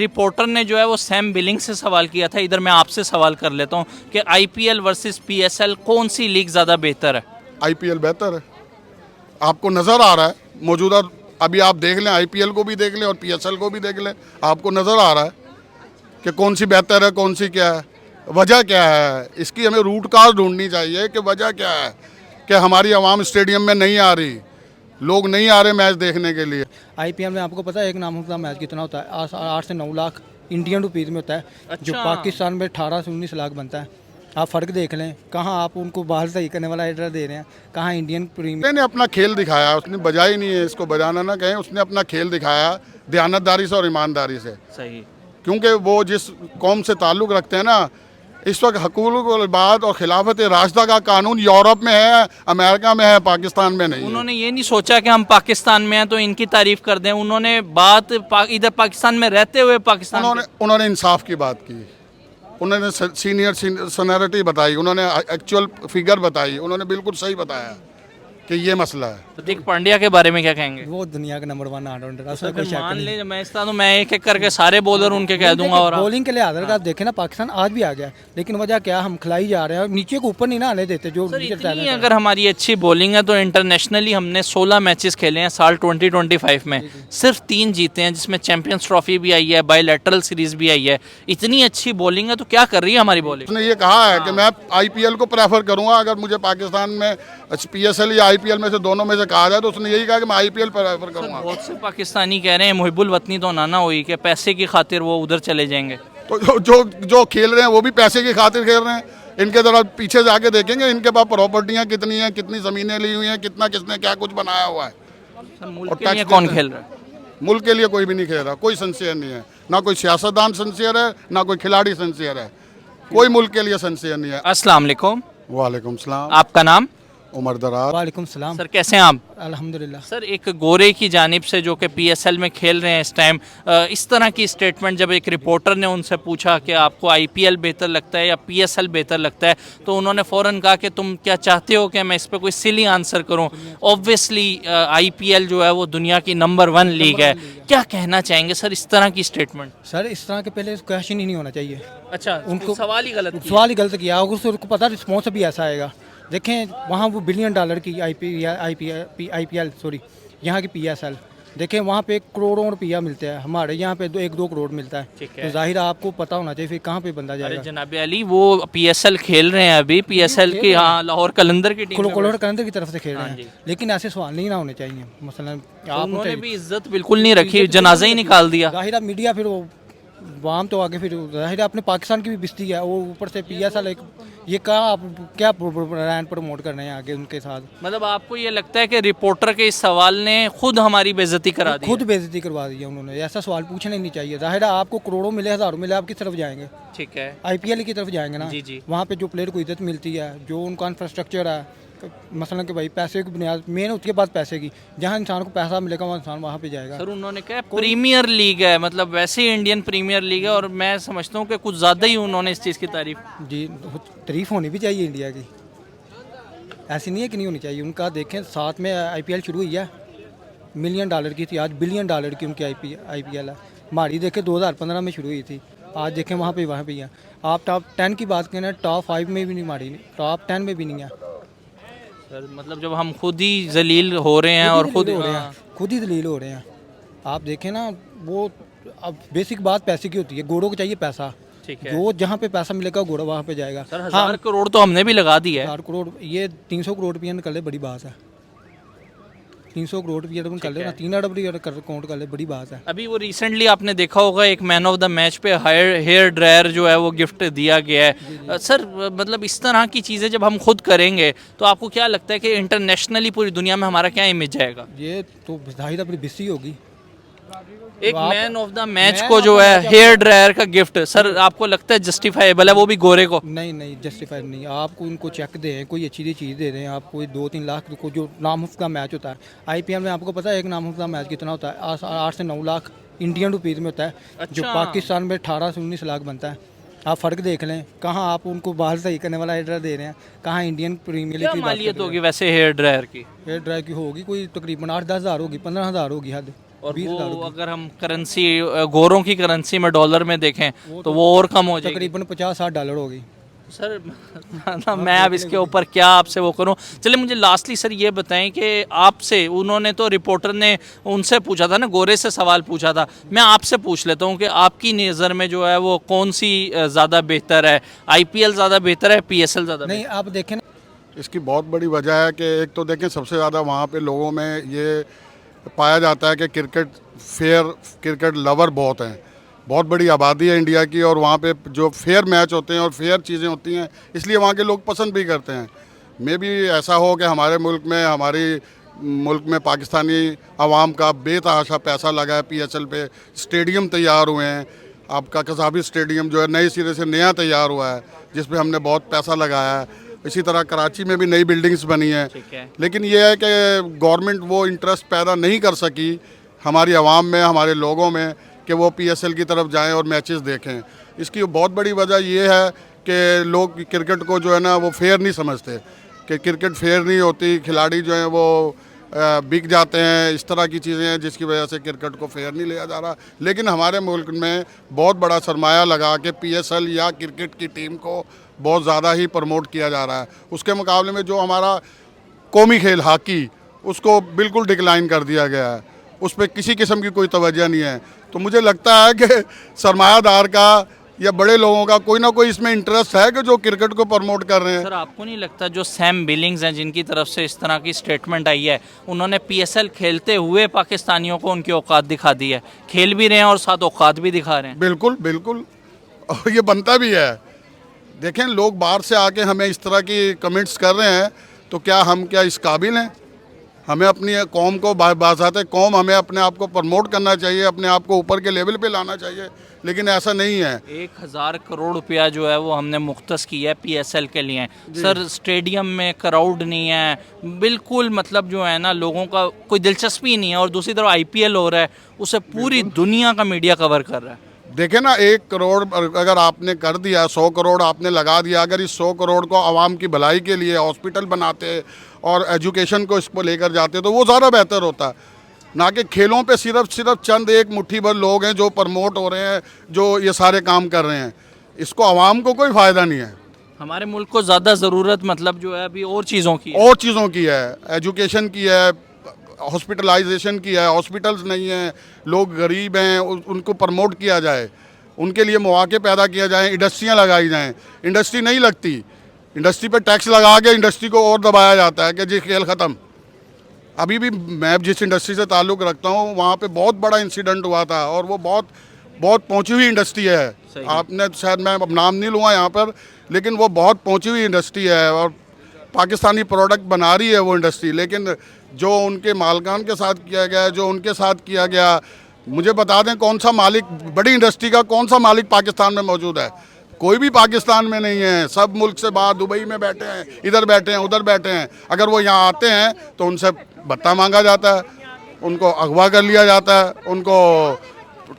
Reporter ने जो है वो सैम बिलिंग से सवाल किया था, इधर मैं आपसे सवाल कर लेता हूँ कि आईपीएल वर्सेस पीएसएल कौन सी लीग ज़्यादा बेहतर है? आईपीएल बेहतर है। आपको नज़र आ रहा है मौजूदा, अभी आप देख लें, आईपीएल को भी देख लें और पीएसएल को भी देख लें, आपको नज़र आ रहा है कि कौन सी बेहतर है, कौन सी क्या है, वजह क्या है। इसकी हमें रूट काज ढूंढनी चाहिए कि वजह क्या है कि हमारी आवाम स्टेडियम में नहीं आ रही, लोग नहीं आ रहे मैच देखने के लिए। आईपीएल में आपको पता है एक नामुमकिन मैच कितना होता है? 8 से 9 लाख इंडियन रुपीज़ में होता है। जो अच्छा। पाकिस्तान में 18 से 19 लाख बनता है। आप फ़र्क देख लें, कहाँ आप उनको बाहर सही करने वाला एडर दे रहे हैं, कहाँ इंडियन प्रीमियर। ने अपना खेल दिखाया, उसने बजाई नहीं है, इसको बजाना ना कहें, उसने अपना खेल दिखाया दयानतदारी से और ईमानदारी से। सही। क्योंकि वो जिस कौम से ताल्लुक़ रखते हैं ना, इस वक्त हकूक़ुल इबाद और खिलाफत राशिदा का कानून यूरोप में है, अमेरिका में है, पाकिस्तान में नहीं है। उन्होंने ये नहीं सोचा कि हम पाकिस्तान में हैं तो इनकी तारीफ कर दें, उन्होंने बात इधर पाकिस्तान में रहते हुए पाकिस्तान उन्होंने इंसाफ की बात की, उन्होंने सीनियर सीनियरिटी बताई, उन्होंने एक्चुअल फिगर बताई, उन्होंने बिल्कुल सही बताया कि ये मसला है। हार्दिक पांड्या के बारे में क्या कहेंगे? वो दुनिया के नंबर 1 ऑलराउंडर है, उसमें अगर कोई शक मान नहीं। ले मैं इस तरह तो मैं एक एक करके सारे बॉलर उनके कह दूंगा। और बॉलिंग के लिहाज अगर आप देखें ना, पाकिस्तान आज भी आ गया, लेकिन वजह क्या, हम खिलाई जा रहे हैं और नीचे को ऊपर नहीं ना आने देते। जो सर नीचे इतनी talent है। अगर हमारी अच्छी बॉलिंग है तो इंटरनेशनली हमने 16 मैचेस खेले हैं साल 2025 में, सिर्फ 3 जीते हैं, जिसमें चैंपियंस ट्रॉफी भी आई है, बायलैटरल सीरीज भी आई है। इतनी अच्छी बॉलिंग है तो क्या कर रही है हमारी बॉलिंग? उसने ये कहा है कि मैं आईपीएल को प्रेफर करूंगा, अगर मुझे पाकिस्तान में पीएसएल या आईपीएल में से दोनों में से कहा जाए तो उसने यही कहा कि मैं आईपीएल प्रेफर करूंगा। बहुत से पाकिस्तानी कह रहे हैं मुहिबुल वतनी तो नाना हुई कि पैसे की खातिर वो उधर चले जाएंगे। तो जो खेल रहे हैं वो भी पैसे की खातिर खेल रहे हैं। इनके जरा पीछे जाके देखेंगे, इनके पास प्रॉपर्टियां कितनी हैं, कितनी ज़मीनें ली हुई हैं, कितना किसने क्या कुछ बनाया हुआ है। सर मुल्क और के लिए टैक्स कौन देते खेल हैं। रहा है? मुल्क के लिए कोई भी नहीं खेल रहा, कोई सिंसियर नहीं है, ना कोई सियासतदान सिंसियर है, ना कोई खिलाड़ी सिंसियर है, कोई मुल्क के लिए सिंसियर नहीं है। अस्सलाम वालेकुम। वालेकुम सलाम। आपका नाम? उमर दरार। वालेकुम सलाम। सर कैसे हैं आप? अल्हम्दुलिल्लाह। सर एक गोरे की जानिब से जो कि पीएसएल में खेल रहे हैं इस टाइम, इस तरह की स्टेटमेंट जब एक रिपोर्टर ने उनसे पूछा कि आपको आईपीएल बेहतर लगता है या पीएसएल बेहतर लगता है, तो उन्होंने फ़ौरन कहा कि तुम क्या चाहते हो कि मैं इस पर कोई सिली आंसर करूं? ऑब्वियसली आईपीएल जो है वो दुनिया की नंबर 1 लीग है। क्या कहना चाहेंगे सर इस तरह की स्टेटमेंट? सर इस तरह के पहले क्वेश्चन ही नहीं होना चाहिए। अच्छा, उनको सवाल ही गलत किया। सवाल ही गलत किया, उसको पता रिस्पॉन्स भी ऐसा आएगा। देखें वहाँ वो $1 बिलियन की आईपीएल सॉरी यहाँ की पीएसएल, देखें वहाँ पे करोड़ों रुपया मिलते हैं, हमारे यहाँ पे 1-2 करोड़ मिलता है। ठीक है। तो जाहिर है आपको पता होना चाहिए फिर कहाँ पे बंदा अरे जाएगा। जनाब अली वो पीएसएल खेल रहे हैं अभी, पीएसएल की हाँ लाहौर कलंदर की टीम में करोड़ के अंदर की तरफ से खेल रहे हाँ जी। हैं, लेकिन ऐसे सवाल नहीं ना होने चाहिए। मसलन तो आप उन्होंने भी इज्जत बिल्कुल नहीं रखी, जनाजा ही निकाल दिया। जाहिर है मीडिया फिर वो वाम तो आगे फिर जाहिर है अपने पाकिस्तान की भी बिस्ती है, वो ऊपर से पीएसएल एक ये कहा आप क्या ब्रांड प्रमोट कर रहे हैं आगे उनके साथ। मतलब आपको ये लगता है कि रिपोर्टर के इस सवाल ने खुद हमारी बेइज्जती करा दी? खुद बेइज्जती करवा दी है उन्होंने, ऐसा सवाल पूछना ही नहीं चाहिए। जाहिर है आपको करोड़ों मिले, हज़ारों मिले, आप किस तरफ जाएंगे? ठीक है। आईपीएल की तरफ जाएंगे ना। जी, जी। वहाँ पे जो प्लेयर को इज्जत मिलती है, जो उनका इंफ्रास्ट्रक्चर है, मसलन कि भाई पैसे की बुनियाद मेन उसके बाद पैसे की, जहाँ इंसान को पैसा मिलेगा वहाँ इंसान वहाँ पे जाएगा। सर उन्होंने कहा प्रीमियर लीग है, मतलब वैसे ही इंडियन प्रीमियर लीग है, और मैं समझता हूँ कि कुछ ज़्यादा ही उन्होंने इस चीज़ की तारीफ। जी तारीफ होनी भी चाहिए इंडिया की, ऐसी नहीं है कि नहीं होनी चाहिए। उनका देखें साथ में आईपीएल शुरू हुई है, $1 मिलियन की थी, आज $1 बिलियन की उनकी आईपीएल है। हमारी देखें 2015 में शुरू हुई थी, आज देखें वहाँ पे है। आप टॉप 10 की बात करें, टॉप 5 में भी नहीं, हमारी टॉप 10 में भी नहीं है। सर मतलब जब हम खुद ही जलील हो रहे हैं और खुद खुद ही दलील हो रहे हैं। आप देखें ना, वो अब बेसिक बात पैसे की होती है, गोरों को चाहिए पैसा। ठीक है। जो जहाँ पे पैसा मिलेगा गोरा वहाँ पे जाएगा। सर 1000 करोड़ तो हमने भी लगा दी है। 1000 करोड़, ये 300 करोड़ रुपया निकल ले, बड़ी बात है। 300 करोड़ रुपया तो निकल ले ना, 3 अरब रुपया काउंट कर ले, बड़ी बात है। अभी वो रिसेंटली आपने देखा होगा एक मैन ऑफ द मैच पे हेयर ड्रायर जो है वो गिफ्ट दिया गया है। सर मतलब इस तरह की चीज़ें जब हम खुद करेंगे तो आपको क्या लगता है कि इंटरनेशनली पूरी दुनिया में हमारा क्या इमेज जाएगा? ये तो जाहिर अपनी बिस्सी होगी। एक मैन ऑफ द मैच को जो है हेयर ड्रायर का गिफ्ट, सर आपको लगता है जस्टिफाइबल है, वो भी गोरे को? नहीं जस्टिफाइड नहीं। आपको उनको चेक दें, कोई अच्छी चीज़ दे रहे हैं, आप कोई 2-3 लाख को, जो नामुफ्त का मैच होता है आईपीएल में, आपको पता है एक नामुफ्त का मैच कितना होता है? 8 से 9 लाख इंडियन रुपीज़ में होता है। जो अच्छा। पाकिस्तान में 18 से 19 लाख बनता है। आप फ़र्क देख लें, कहाँ आप उनको बाहर सही करने वाला एडर दे रहे हैं, कहाँ इंडियन प्रीमियर लीग क्या की बात मालियत कर रहे होगी वैसे हेयर ड्रायर की? हैं। हेयर ड्राई की होगी कोई तकरीबन 8-10 हज़ार होगी, 15 हज़ार होगी हद। और 20,000 वो रुपये अगर हम करेंसी गोरों की करेंसी में डॉलर में देखें तो वो और कम हो जाएगी। तकरीबन 50-60 डॉलर होगी। सर ना मैं अब इसके ऊपर क्या आपसे वो करूं। चलिए मुझे लास्टली सर ये बताएं कि आपसे उन्होंने तो रिपोर्टर ने उनसे पूछा था ना, गोरे से सवाल पूछा था, मैं आपसे पूछ लेता हूं कि आपकी नज़र में जो है वो कौन सी ज़्यादा बेहतर है, आईपीएल ज़्यादा बेहतर है, पीएसएल ज़्यादा नहीं आप देखें ना, इसकी बहुत बड़ी वजह है कि एक तो देखें सबसे ज़्यादा वहाँ पे लोगों में ये पाया जाता है कि क्रिकेट लवर बहुत हैं, बहुत बड़ी आबादी है इंडिया की, और वहाँ पे जो फेयर मैच होते हैं और फेयर चीज़ें होती हैं इसलिए वहाँ के लोग पसंद भी करते हैं। मे भी ऐसा हो कि हमारे मुल्क में पाकिस्तानी आवाम का बेतहाशा पैसा लगा है पीएसएल पे, स्टेडियम तैयार हुए हैं, आपका कसाबी स्टेडियम जो है नए सिरे से नया तैयार हुआ है जिस पे हमने बहुत पैसा लगाया है। इसी तरह कराची में भी नई बिल्डिंग्स बनी हैं, लेकिन ये है कि गवर्नमेंट वो इंटरेस्ट पैदा नहीं कर सकी हमारी आवाम में, हमारे लोगों में, कि वो पीएसएल की तरफ जाएं और मैचेस देखें। इसकी बहुत बड़ी वजह ये है कि लोग क्रिकेट को जो है ना वो फेयर नहीं समझते, कि क्रिकेट फेयर नहीं होती, खिलाड़ी जो हैं वो बिक जाते हैं, इस तरह की चीज़ें हैं जिसकी वजह से क्रिकेट को फेयर नहीं लिया जा रहा। लेकिन हमारे मुल्क में बहुत बड़ा सरमाया लगा के पीएसएल या क्रिकेट की टीम को बहुत ज़्यादा ही प्रमोट किया जा रहा है। उसके मुकाबले में जो हमारा कौमी खेल हॉकी, उसको बिल्कुल डिक्लाइन कर दिया गया है, उस पर किसी किस्म की कोई तवज्जो नहीं है। तो मुझे लगता है कि सरमायादार का या बड़े लोगों का कोई ना कोई इसमें इंटरेस्ट है कि जो क्रिकेट को प्रमोट कर रहे हैं। सर आपको नहीं लगता जो सैम बिलिंग्स हैं जिनकी तरफ से इस तरह की स्टेटमेंट आई है, उन्होंने पीएसएल खेलते हुए पाकिस्तानियों को उनकी औकात दिखा दी है, खेल भी रहे हैं और साथ औकात भी दिखा रहे हैं। बिल्कुल बिल्कुल, और ये बनता भी है। देखें लोग बाहर से आके हमें इस तरह की कमेंट्स कर रहे हैं तो क्या इस काबिल हैं? हमें अपनी कौम को बाज़ाते कौम हमें अपने आप को प्रमोट करना चाहिए, अपने आप को ऊपर के लेवल पे लाना चाहिए, लेकिन ऐसा नहीं है। 1000 करोड़ रुपया जो है वो हमने मुख्तस किया है पीएसएल के लिए। सर स्टेडियम में क्राउड नहीं है, बिल्कुल मतलब जो है ना लोगों का कोई दिलचस्पी नहीं है, और दूसरी तरफ आईपीएल हो रहा है, उसे पूरी दुनिया का मीडिया कवर कर रहा है। देखें ना, 1 करोड़ अगर आपने कर दिया, 100 करोड़ आपने लगा दिया, अगर इस 100 करोड़ को आवाम की भलाई के लिए हॉस्पिटल बनाते और एजुकेशन को इसको लेकर जाते तो वो ज़्यादा बेहतर होता, ना कि खेलों पे सिर्फ चंद एक मुट्ठी भर लोग हैं जो प्रमोट हो रहे हैं, जो ये सारे काम कर रहे हैं। इसको आवाम को कोई फ़ायदा नहीं है। हमारे मुल्क को ज़्यादा ज़रूरत मतलब जो है अभी और चीज़ों की है। और चीज़ों की है, एजुकेशन की है, हॉस्पिटलाइजेशन की है, हॉस्पिटल्स नहीं हैं, लोग गरीब हैं, उनको प्रमोट किया जाए, उनके लिए मौके पैदा किया जाए, इंडस्ट्रियाँ लगाई जाएँ। इंडस्ट्री नहीं लगती, इंडस्ट्री पे टैक्स लगा के इंडस्ट्री को और दबाया जाता है कि जी खेल ख़त्म। अभी भी मैं जिस इंडस्ट्री से ताल्लुक़ रखता हूँ वहाँ पे बहुत बड़ा इंसिडेंट हुआ था, और वो बहुत पहुँची हुई इंडस्ट्री है। आपने शायद, मैं अब नाम नहीं लूँगा यहाँ पर, लेकिन वो बहुत पहुँची हुई इंडस्ट्री है और पाकिस्तानी प्रोडक्ट बना रही है वो इंडस्ट्री। लेकिन जो उनके मालकान के साथ किया गया, जो उनके साथ किया गया, मुझे बता दें कौन सा मालिक, बड़ी इंडस्ट्री का कौन सा मालिक पाकिस्तान में मौजूद है? कोई भी पाकिस्तान में नहीं है, सब मुल्क से बाहर, दुबई में बैठे हैं, इधर बैठे हैं, उधर बैठे हैं। अगर वो यहाँ आते हैं तो उनसे भत्ता मांगा जाता है, उनको अगवा कर लिया जाता है, उनको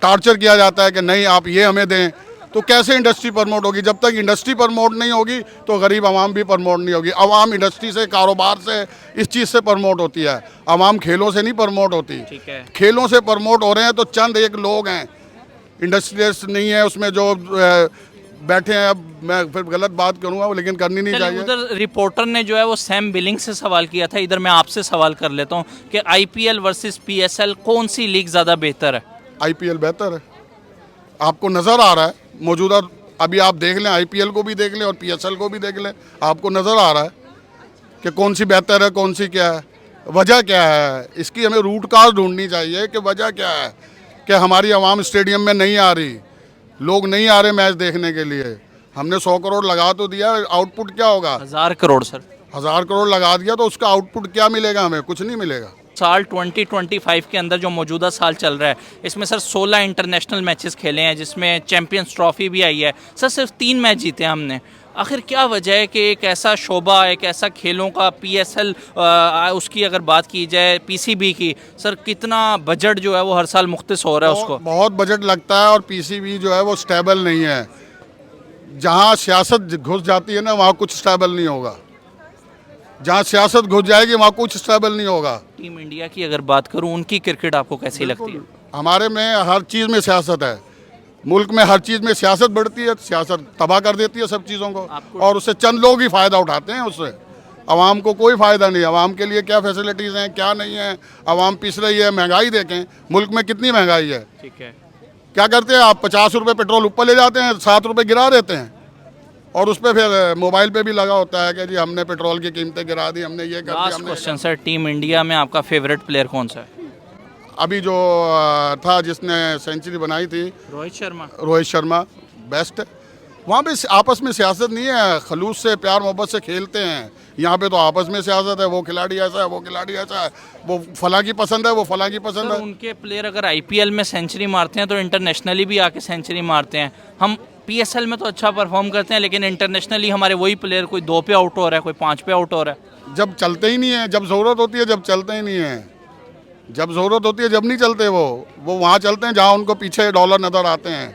टार्चर किया जाता है कि नहीं आप ये हमें दें। तो कैसे इंडस्ट्री प्रमोट होगी? जब तक इंडस्ट्री प्रमोट नहीं होगी तो गरीब आवाम भी प्रमोट नहीं होगी। आवाम इंडस्ट्री से, कारोबार से, इस चीज़ से प्रमोट होती है, आवाम खेलों से नहीं प्रमोट होती। खेलों से प्रमोट हो रहे हैं तो चंद एक लोग हैं, इंडस्ट्रियलिस्ट नहीं है उसमें जो बैठे हैं। अब मैं फिर गलत बात करूंगा, लेकिन करनी नहीं चाहिए। उधर रिपोर्टर ने जो है वो सैम बिलिंग से सवाल किया था, इधर मैं आपसे सवाल कर लेता हूँ कि आईपीएल वर्सेस पीएसएल कौन सी लीग ज़्यादा बेहतर है? आईपीएल बेहतर है, आपको नज़र आ रहा है मौजूदा। अभी आप देख लें, आईपीएल को भी देख लें और पीएसएल को भी देख लें, आपको नज़र आ रहा है कि कौन सी बेहतर है, कौन सी क्या है, वजह क्या है। इसकी हमें रूट काज ढूंढनी चाहिए कि वजह क्या है कि हमारी आवाम स्टेडियम में नहीं आ रही, लोग नहीं आ रहे मैच देखने के लिए। हमने 100 करोड़ लगा तो दिया, आउटपुट क्या होगा? 1000 करोड़ सर। 1000 करोड़ लगा दिया तो उसका आउटपुट क्या मिलेगा? हमें कुछ नहीं मिलेगा। साल 2025 के अंदर जो मौजूदा साल चल रहा है, इसमें सर 16 इंटरनेशनल मैचेस खेले हैं, जिसमें चैंपियंस ट्रॉफी भी आई है। सर सिर्फ 3 मैच जीते हैं हमने। आखिर क्या वजह है कि एक ऐसा शोबा, एक ऐसा खेलों का पीएसएल, उसकी अगर बात की जाए पीसीबी की, सर कितना बजट जो है वो हर साल मुख्तस हो रहा है उसको? बहुत बजट लगता है, और पीसीबी जो है वो स्टेबल नहीं है। जहाँ सियासत घुस जाती है ना, वहाँ कुछ स्टेबल नहीं होगा। जहाँ सियासत घुस जाएगी वहाँ कुछ स्टेबल नहीं होगा। टीम इंडिया की अगर बात करूं, उनकी क्रिकेट आपको कैसी लगती है? हमारे में हर चीज़ में सियासत है, मुल्क में हर चीज़ में सियासत बढ़ती है, सियासत तबाह कर देती है सब चीज़ों को, और उससे चंद लोग ही फ़ायदा उठाते हैं, उससे आवाम को कोई फ़ायदा नहीं। आवाम के लिए क्या फैसिलिटीज़ हैं, क्या नहीं है, आवाम पिस रही है। महंगाई देखें, मुल्क में कितनी महंगाई है। ठीक है। क्या करते हैं आप, 50 रुपये पेट्रोल ऊपर ले जाते हैं, 7 रुपये गिरा देते हैं, और उस पर फिर मोबाइल पे भी लगा होता है कि जी हमने पेट्रोल की कीमतें गिरा दी, हमने ये कर दिया, लास्ट हमने क्वेश्चन सर, टीम इंडिया में आपका फेवरेट प्लेयर कौन सा है? अभी जो था जिसने सेंचुरी बनाई थी, रोहित शर्मा। रोहित शर्मा बेस्ट। वहाँ पे आपस में सियासत नहीं है, खलूस से प्यार मोहब्बत से खेलते हैं। यहाँ पे तो आपस में सियासत है, वो खिलाड़ी ऐसा है, वो खिलाड़ी ऐसा है, वो फलां की पसंद है, वो फलां की पसंद सर, है। उनके प्लेयर अगर आईपीएल में सेंचुरी मारते हैं तो इंटरनेशनली भी आके सेंचुरी मारते हैं। हम पीएसएल में तो अच्छा परफॉर्म करते हैं, लेकिन इंटरनेशनली हमारे वही प्लेयर कोई 2 पे आउट हो रहा है, कोई 5 पे आउट हो रहा है। जब चलते ही नहीं है, जब ज़रूरत होती है, जब चलते ही नहीं है। जब ज़रूरत होती है जब नहीं चलते, वो वहाँ चलते हैं जहाँ उनको पीछे डॉलर नज़र आते हैं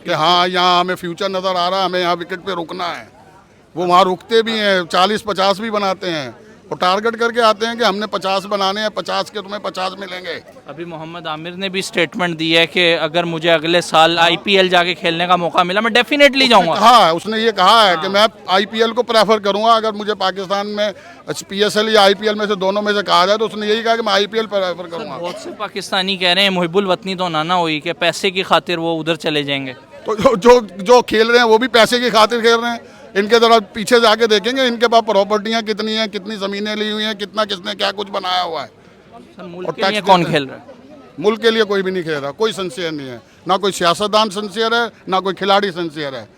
कि हाँ यहाँ हमें फ्यूचर नज़र आ रहा है, हमें यहाँ विकेट पे रुकना है। वो वहाँ रुकते भी हैं, 40-50 भी बनाते हैं, और टारगेट करके आते हैं कि हमने 50 बनाने हैं, 50 के तुम्हें 50 मिलेंगे। अभी मोहम्मद आमिर ने भी स्टेटमेंट दी है कि अगर मुझे अगले साल आईपीएल जाके खेलने का मौका मिला, मैं डेफिनेटली जाऊंगा। हाँ, उसने ये कहा है कि मैं आईपीएल को प्रेफर करूंगा, अगर मुझे पाकिस्तान में पीएसएल या आईपीएल में से दोनों में से कहा जाए तो उसने यही कहा कि मैं आईपीएल प्रेफर करूंगा। बहुत से पाकिस्तानी कह रहे हैं मुहिबुल वतनी तो नाना हुई कि पैसे की खातिर वो उधर चले जाएंगे। तो जो खेल रहे हैं वो भी पैसे की खातिर खेल रहे हैं। इनके जरा पीछे जाके देखेंगे, इनके पास प्रॉपर्टियां कितनी हैं, कितनी ज़मीनें ली हुई हैं, कितना किसने क्या कुछ बनाया हुआ है। सर, मुल्क के लिए कौन खेल रहा है? मुल्क के लिए कोई भी नहीं खेल रहा, कोई सिंसियर नहीं है, ना कोई सियासतदान सिंसियर है, ना कोई खिलाड़ी सिंसियर है,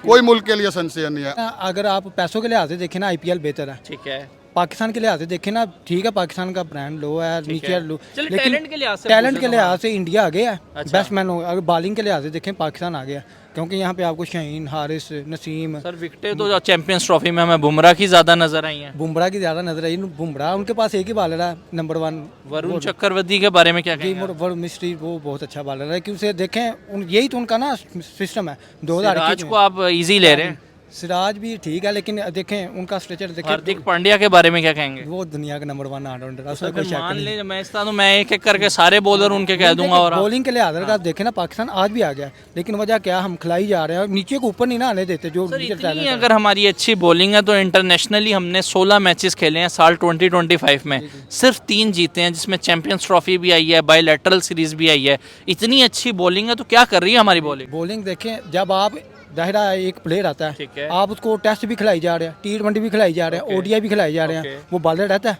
कोई मुल्क के लिए सिंसियर नहीं है। अगर आप पैसों के लिहाज से देखें ना, आईपीएल बेहतर है। ठीक है। पाकिस्तान के लिहाज से देखें ना, ठीक है, पाकिस्तान का ब्रांड लो है, नीचे लो, चलिए, टैलेंट के लिहाज से टैलेंट पूछे के तो लिहाज से इंडिया आगे है। अच्छा। बैट्समैन हो, अगर बॉलिंग के लिहाज से देखें पाकिस्तान आ गया, क्योंकि यहाँ पे आपको शाहीन, हारिस, नसीम, सर, विकेटें तो चैंपियंस ट्रॉफी में हमें बुमराह की ज़्यादा नजर आई हैं। बुमराह की ज़्यादा नजर आई। बुमराह उनके पास एक ही बॉलर है, नंबर 1 वरुण चक्रवर्ती के बारे में क्या कहेंगे? वरुण मिस्ट्री, वो बहुत अच्छा बॉलर है, क्योंकि उसे देखें यही तो उनका ना सिस्टम है। 2021 सिराज को आप इजी ले रहे हैं। सिराज भी ठीक है, लेकिन देखें उनका स्ट्रेचर देखें। हार्दिक पांड्या के बारे में क्या कहेंगे? वो दुनिया का नंबर 1 ऑलराउंडर है, उसमें अगर कोई शक मान नहीं। ले मैं इस तो मैं एक एक करके सारे बॉलर उनके कह दूंगा। और बॉलिंग के लिहाज से आप देखें ना, पाकिस्तान आज भी आ गया, लेकिन वजह क्या, हम खिलाई जा रहे हैं, नीचे को ऊपर नहीं ना आने देते। जो सर, नीचे इतनी talent है। अगर हमारी अच्छी बॉलिंग है तो इंटरनेशनली हमने 16 मैचेस खेले हैं साल 2025 में, सिर्फ 3 जीते हैं, जिसमें चैंपियंस ट्रॉफी भी आई है, बायलैटरल सीरीज भी आई है। इतनी अच्छी बॉलिंग है तो क्या कर रही है हमारी बॉलिंग? बॉलिंग देखें, जब आप दाहिरा एक प्लेयर आता ठीक है, है। आप उसको टेस्ट भी खिलाई जा रहे हैं, T20 भी खिलाई जा रहे हैं, ओडीआई भी खिलाई जा रहे हैं, वो बॉलर रहता है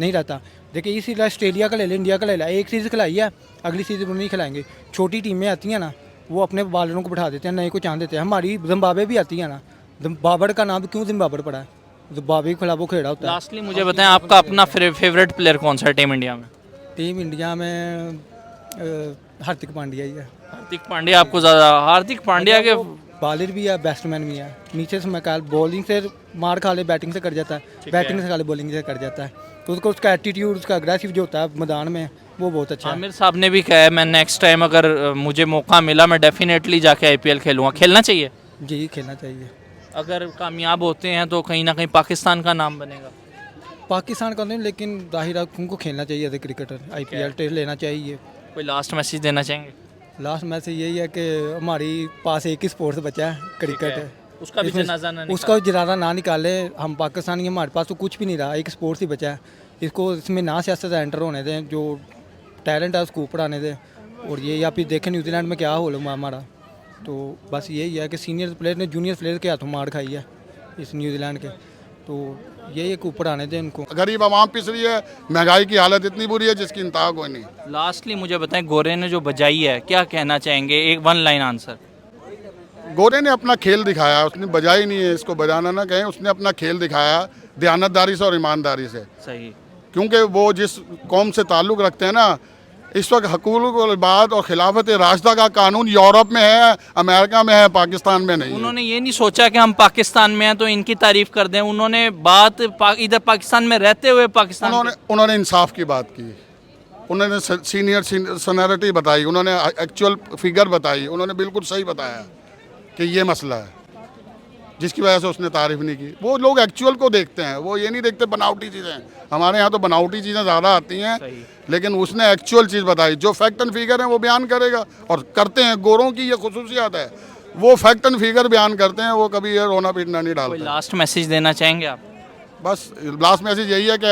नहीं रहता। देखिए इसी ऑस्ट्रेलिया का ले ले, इंडिया का ले ला, एक सीरीज खिलाई है, अगली सीरीज वो नहीं खिलाएंगे। छोटी टीमें आती हैं ना, वो अपने बॉलरों को बैठा देते हैं, नए को चांद देते हैं। हमारी जिम्बाब्वे भी आती है ना, बाबर का नाम क्यों जिम्बाब्वे पड़ा है, जिम्बाब्वे के खिलाफ वो खेला होता है। लास्टली मुझे बताएं, आपका अपना फेवरेट प्लेयर कौन सा है टीम इंडिया में? टीम इंडिया में हार्दिक पांड्या ही है। हार्दिक पांड्या आपको ज़्यादा? हार्दिक पांड्या के बॉलर भी है, बैट्समैन भी है। नीचे से मैं बॉलिंग से मार खा ले, बैटिंग से कर जाता है, बैटिंग से खा ले, बॉलिंग से कर जाता है। तो उसको उसका एटीट्यूड, उसका अग्रेसिव जो होता है मैदान में, वो बहुत अच्छा है। आमिर साहब ने भी कहा है, मैं नेक्स्ट टाइम अगर मुझे मौका मिला मैं डेफिनेटली जाके आईपीएल खेलूंगा। खेलना चाहिए? जी, खेलना चाहिए। अगर कामयाब होते हैं तो कहीं ना कहीं पाकिस्तान का नाम बनेगा। पाकिस्तान का नहीं, लेकिन जाहिर है उनको खेलना चाहिए as a cricketer, IPL test लेना चाहिए। कोई लास्ट मैसेज देना चाहेंगे? लास्ट मैसेज यही है कि हमारी पास एक ही स्पोर्ट्स बचा है, क्रिकेट है। उसका भी इसमें- जनाजा ना निकालें। उसका जनाजा ना निकाले। हम पाकिस्तानी, हमारे पास तो कुछ भी नहीं रहा, एक स्पोर्ट्स ही बचा है। इसको इसमें ना सियासत एंटर होने दें, जो टैलेंट है उसको ऊपर आने दें। और ये या फिर देखें न्यूजीलैंड में क्या होल हमारा, तो बस यही है कि सीनियर प्लेयर ने जूनियर प्लेयर के हाथों मार खाई है इस न्यूजीलैंड के, तो यही है कि ऊपर आने दें इनको। गरीब आवाम पिस रही है, महंगाई की हालत इतनी बुरी है जिसकी इंतहा कोई नहीं। लास्टली मुझे बताएं, गोरे ने जो बजाई है, क्या कहना चाहेंगे? एक 1 लाइन आंसर। गोरे ने अपना खेल दिखाया, उसने बजाई नहीं है, इसको बजाना ना कहें, उसने अपना खेल दिखाया दयानतदारी से और ईमानदारी से। सही। क्योंकि वो जिस कौम से ताल्लुक़ रखते हैं ना, इस वक्त हकूक़ुल इबाद और खिलाफत राशिदा का कानून यूरोप में है, अमेरिका में है, पाकिस्तान में नहीं है। उन्होंने ये नहीं सोचा कि हम पाकिस्तान में हैं तो इनकी तारीफ कर दें। उन्होंने बात इधर पाकिस्तान में रहते हुए पाकिस्तान उन्होंने इंसाफ की बात की, उन्होंने सीनियर सीनियरिटी बताई, उन्होंने एक्चुअल फिगर बताई, उन्होंने बिल्कुल सही बताया कि ये मसला है। जिसकी वजह से उसने तारीफ नहीं की। वो लोग एक्चुअल को देखते हैं, वो ये नहीं देखते बनावटी चीज़ें। हमारे यहाँ तो बनावटी चीज़ें ज़्यादा आती हैं, लेकिन उसने एक्चुअल चीज़ बताई। जो फैक्ट एंड फिगर है वो बयान करेगा, और करते हैं। गोरों की ये खुसूसियात है, वो फैक्ट एंड फिगर बयान करते हैं, वो कभी ये रोना पीटना नहीं कोई डालते। लास्ट मैसेज देना चाहेंगे आप? बस लास्ट मैसेज यही है कि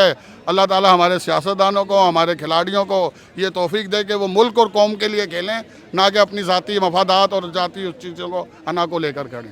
अल्लाह ताला हमारे सियासतदानों को, हमारे खिलाड़ियों को ये तौफीक दे कि वो मुल्क और कौम के लिए खेलें, ना कि अपनी ज़ाती मफादात और ज़ाती उस चीज़ों को अना को लेकर करें।